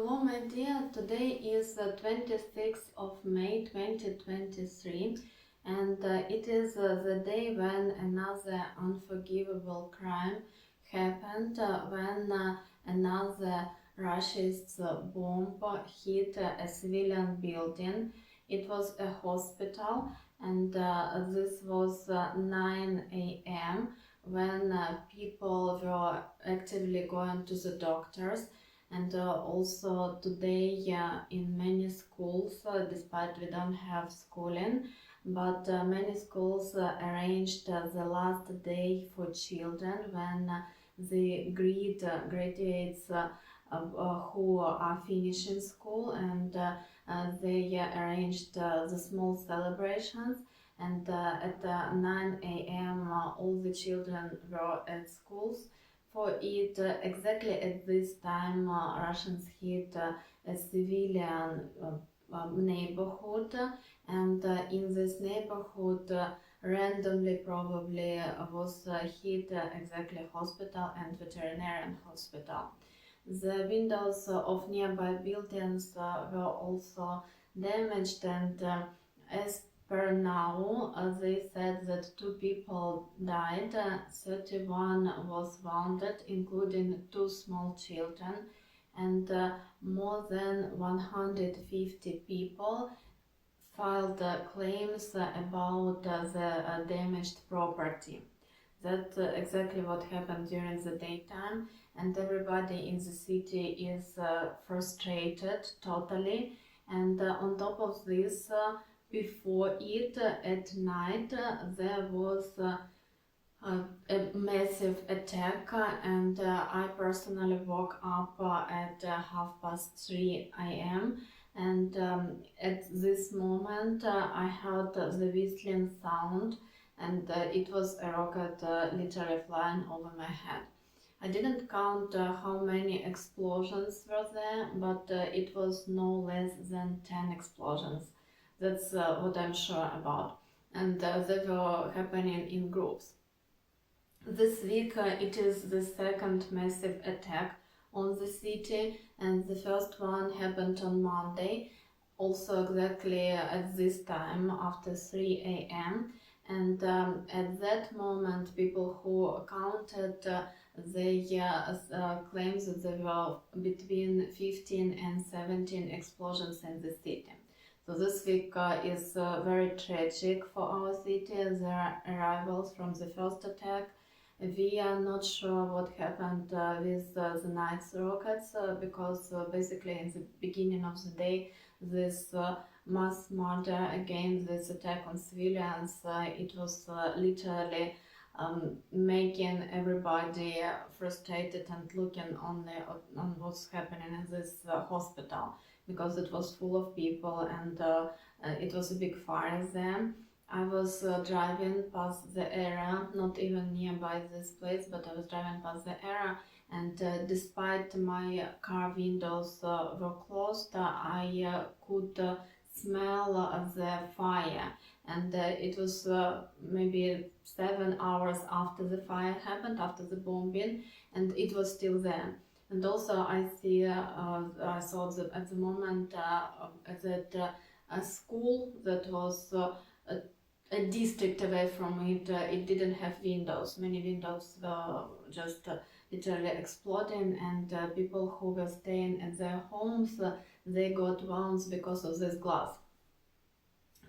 Hello my dear, today is the 26th of May 2023 and it is the day when another unforgivable crime happened when another Russia's bomb hit a civilian building. It was a hospital and this was 9 a.m. when people were actively going to the doctors. And also today in many schools, despite we don't have schooling, but many schools arranged the last day for children when the graduates who are finishing school, and they arranged the small celebrations. And at 9 a.m. All the children were at schools. For it, exactly at this time, Russians hit a civilian neighborhood, and in this neighborhood, randomly probably was hit exactly hospital and veterinarian hospital. The windows of nearby buildings were also damaged, and as per now, they said that 2 people died, 31 was wounded, including 2 small children, and more than 150 people filed claims about the damaged property. That's exactly what happened during the daytime, and everybody in the city is frustrated totally. And on top of this, before it, at night, there was a massive attack, and I personally woke up at 3:30 a.m. and at this moment I heard the whistling sound, and it was a rocket literally flying over my head. I didn't count how many explosions were there, but it was no less than 10 explosions. That's what I'm sure about. And they were happening in groups. This week it is the second massive attack on the city, and the first one happened on Monday, also exactly at this time after 3 a.m. And at that moment, people who counted they claimed that there were between 15 and 17 explosions in the city. So this week is very tragic for our city. There are arrivals from the first attack. We are not sure what happened with the night's rockets because basically in the beginning of the day this mass murder against this attack on civilians, it was literally making everybody frustrated and looking on what's happening in this hospital, because it was full of people, and it was a big fire there. I was driving past the area, not even nearby this place, but I was driving past the area, and despite my car windows were closed, I could smell the fire, and it was maybe 7 hours after the fire happened, after the bombing, and it was still there. And also I saw that at the moment that a school that was a district away from it, it didn't have windows. Many windows were just literally exploding, and people who were staying at their homes, they got wounds because of this glass.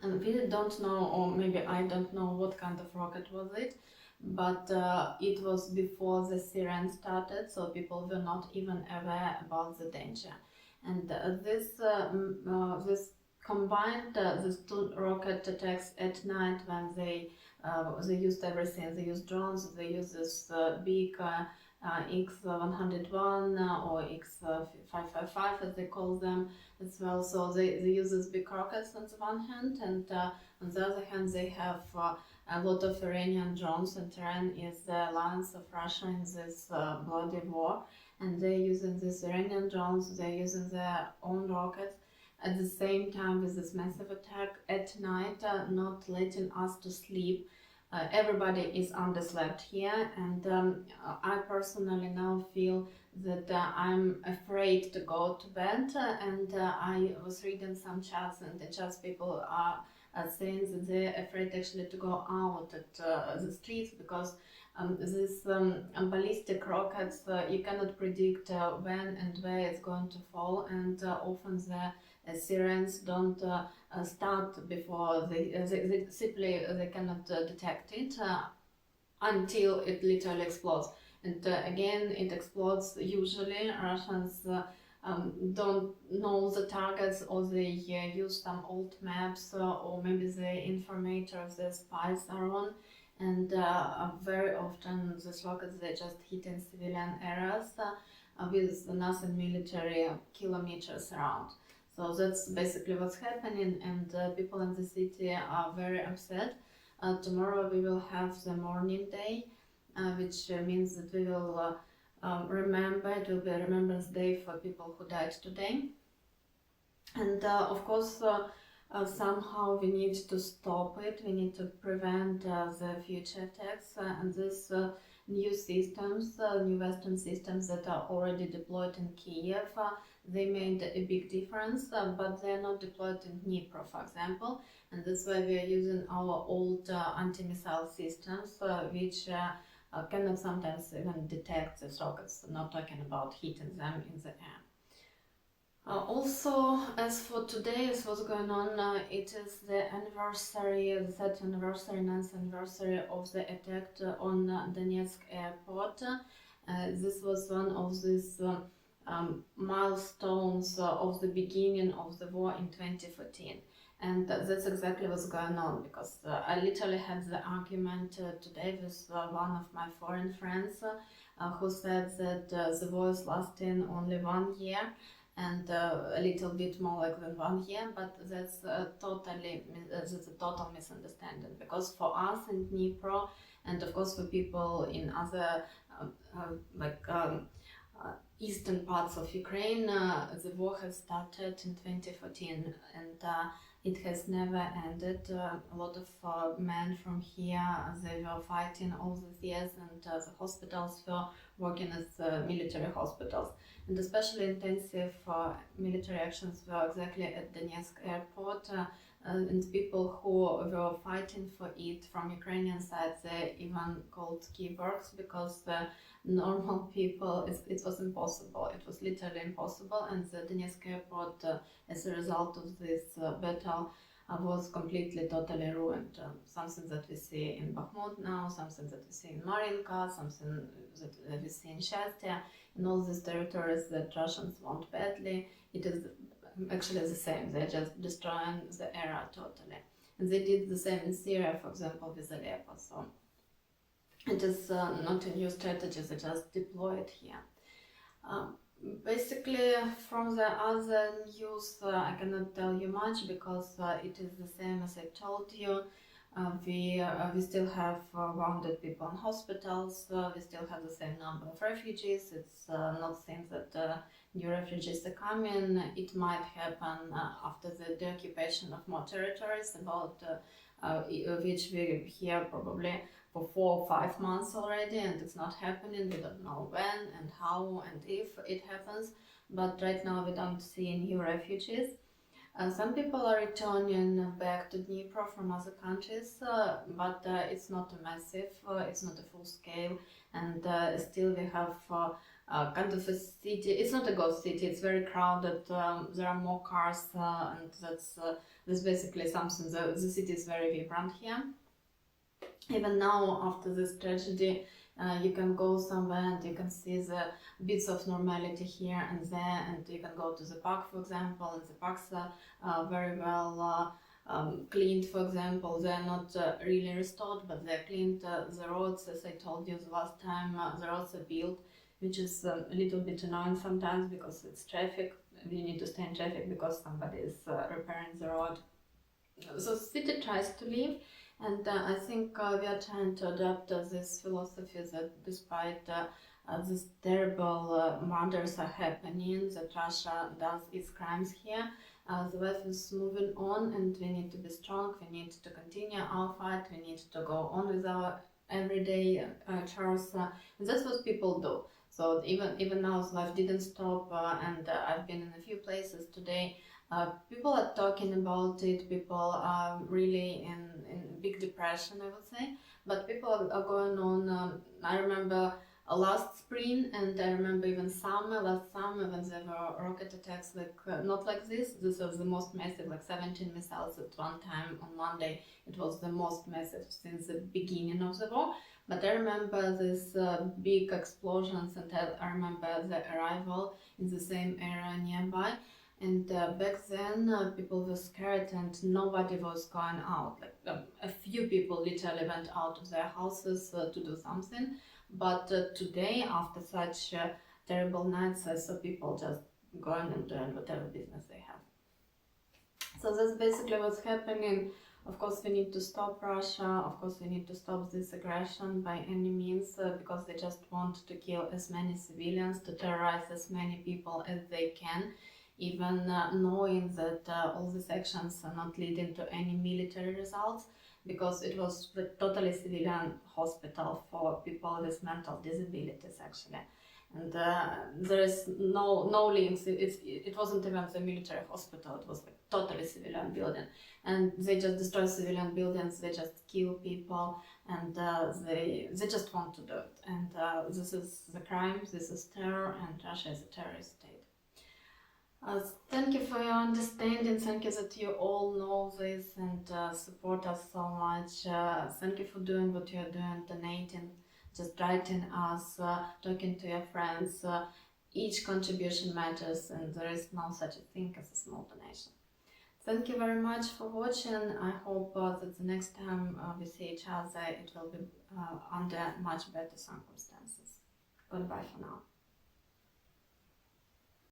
And we don't know, or maybe I don't know what kind of rocket was it, but it was before the siren started, so people were not even aware about the danger. And this combined these 2 rocket attacks at night, when they used everything. They used drones, they used this big X-101 or X-555 as they call them as well. So they use these big rockets on the one hand, and on the other hand they have a lot of Iranian drones, and Iran is the alliance of Russia in this bloody war, and they're using these Iranian drones, they're using their own rockets at the same time with this massive attack at night, not letting us to sleep. everybody is underslept here, and I personally now feel that I'm afraid to go to bed, and I was reading some chats, and the chats people are saying that they're afraid actually to go out at the streets, because these ballistic rockets, you cannot predict when and where it's going to fall, and often the sirens don't start before they simply they cannot detect it until it literally explodes. And again, it explodes. Usually, Russians don't know the targets, or they use some old maps, or maybe the informators, the spies are on. And very often these rockets, they just hit in civilian areas with nothing military kilometers around. So that's basically what's happening, and people in the city are very upset. Tomorrow we will have the mourning day, which means that we will remember, it will be a Remembrance Day for people who died today. And of course, somehow we need to stop it, we need to prevent the future attacks, and these new systems, new Western systems that are already deployed in Kiev, they made a big difference, but they are not deployed in Dnipro, for example, and that's why we are using our old anti-missile systems, which cannot sometimes even detect these rockets, not talking about hitting them in the air. Also, as for today, as what's going on, it is the anniversary, the 30th anniversary, 9th anniversary of the attack on Donetsk airport. This was one of these milestones of the beginning of the war in 2014. And that's exactly what's going on, because I literally had the argument today with one of my foreign friends who said that the war is lasting only 1 year, and a little bit more like than 1 year, but that's that's a total misunderstanding, because for us in Dnipro, and of course for people in other eastern parts of Ukraine, the war has started in 2014, and it has never ended. A lot of men from here, they were fighting all these years, and the hospitals were working as military hospitals. And especially intensive military actions were exactly at Donetsk airport, and people who were fighting for it from Ukrainian side, they even called keywords, because the normal people, it was impossible. It was literally impossible, and the Donetsk airport, as a result of this battle, was completely, totally ruined. Something that we see in Bakhmut now, something that we see in Marinka, something that we see in Shastia, in all these territories that Russians want badly. It is actually the same. They're just destroying the area totally. And they did the same in Syria, for example, with Aleppo. So it is not a new strategy, they just deploy it here. Basically, from the other news, I cannot tell you much, because it is the same as I told you. We still have wounded people in hospitals, we still have the same number of refugees. It's not saying that new refugees are coming. It might happen after the deoccupation of more territories, about which we hear probably for 4 or 5 months already, and it's not happening. We don't know when and how and if it happens, but right now we don't see new refugees. Some people are returning back to Dnipro from other countries, but it's not a massive, it's not a full scale, and still we have kind of a city. It's not a ghost city, it's very crowded, there are more cars, and that's basically something. The city is very vibrant here. Even now, after this tragedy, you can go somewhere and you can see the bits of normality here and there, and you can go to the park, for example, and the parks are very well cleaned, for example. They're not really restored, but they're cleaned. The roads, as I told you the last time, the roads are built, which is a little bit annoying sometimes, because it's traffic. You need to stay in traffic because somebody is repairing the road. So the city tries to live, and I think we are trying to adapt this philosophy that despite these terrible murders are happening, that Russia does its crimes here, The life is moving on, and we need to be strong. We need to continue our fight. We need to go on with our everyday chores. That's what people do. So even now, life didn't stop, and I've been in a few places today. People are talking about it. People are really in big depression, I would say. But people are going on. I remember last spring, and I remember even last summer, when there were rocket attacks, like not like this. This was the most massive, like 17 missiles at one time on one day. It was the most massive since the beginning of the war. But I remember these big explosions, and I remember the arrival in the same area nearby. And back then, people were scared, and nobody was going out. Like a few people literally went out of their houses to do something. But today, after such terrible nights, I saw people just going and doing whatever business they have. So that's basically what's happening. Of course, we need to stop Russia. Of course, we need to stop this aggression by any means, because they just want to kill as many civilians, to terrorize as many people as they can, even knowing that all these actions are not leading to any military results, because it was a totally civilian hospital for people with mental disabilities, actually. And there is no links. It wasn't even the military hospital. It was like totally civilian building, and they just destroy civilian buildings. They just kill people, and they just want to do it. And this is the crime. This is terror, and Russia is a terrorist state. Thank you for your understanding. Thank you that you all know this and support us so much. Thank you for doing what you're doing, donating, just writing us, talking to your friends. Each contribution matters, and there is no such a thing as a small donation. Thank you very much for watching. I hope that the next time we see each other, it will be under much better circumstances. Goodbye for now.